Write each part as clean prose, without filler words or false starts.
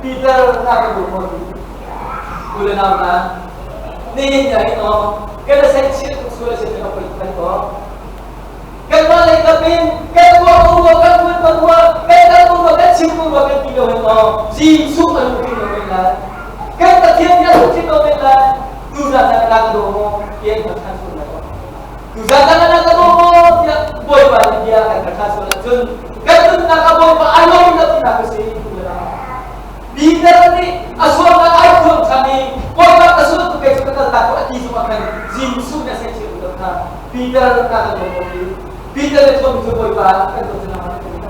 Peter nakabukod. Kula na ni niya ito. Kaya sa isip ko sila sa pinapalitan ko. Kaya malay kapin, kaya kuwa kan kuwa, kaya kuwa kan simpuwa kan kilo ito. Si suman ko nila. Kaya tatiyan niya sa kilo nila. Tuza na nakado mo, yan magkaso na ko. Tuza na nakado mo, boy pa dia akan magkaso na dun. Kaya dun nakaboy pa, ayaw na tinakasi. Bidar ni aswang na iPhone kami, boy pa kasunod ko kayo sa tako at iso makan zimsu na sa isip ko na bidar na nakado mo. Bidar na ito mo boy pa, kaya dun naman ito.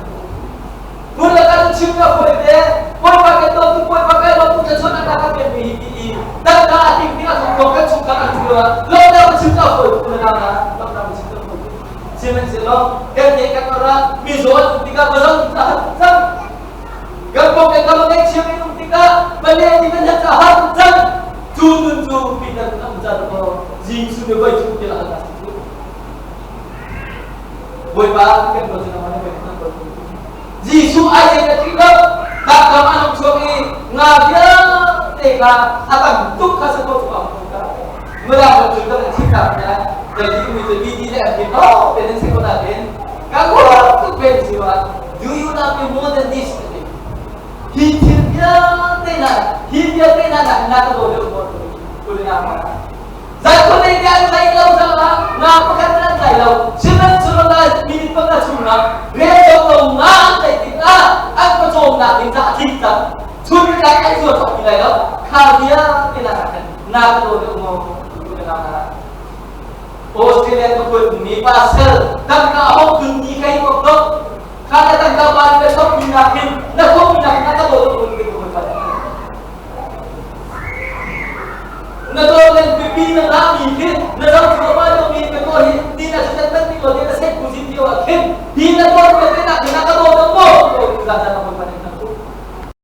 Mula ka dun siya na boy pa kayo, boy pa kayo, kung kaso na nakakabili. Dan ating pinasok suka ang juga. Lawan dapat suka pun pernah lawan dapat suka pun. Siapa silo? Kerja kat orang mizon tiga belang tahan. Gabung ke kalau next year minum tiga balik tiga nak tahan dan turun pindah nak menjadi jing sudah baik sudah jalan atas itu. Boy pak kan kalau nama mana kan kalau Jisu aja ketika tak kaman suami ngabia tega akan tuk kasih kau suka mula betul sikapnya jadi itu biji dia kita dengan sekolah lain kamu tu pensiun do you not be more than this hidupnya tena nak boleh nama Zakon ini ada lain salah, nak perkataan lain. Siapa suruh minit pengacuna, redo nak kita, aku cuma nak kita. Cuma nak itu tak lain. Kalian tidak nak mau nama. Australia tu pun ni pasal, dan kau pun ni kaya waktu, kalau tak kau balik besok minakin, nak kau minakin nak boleh begitu. Nadolan pipina namin din, nadolan kumapalo min ko hindi na sa tanti ko din sa positibo akin. Hindi na ko pwede na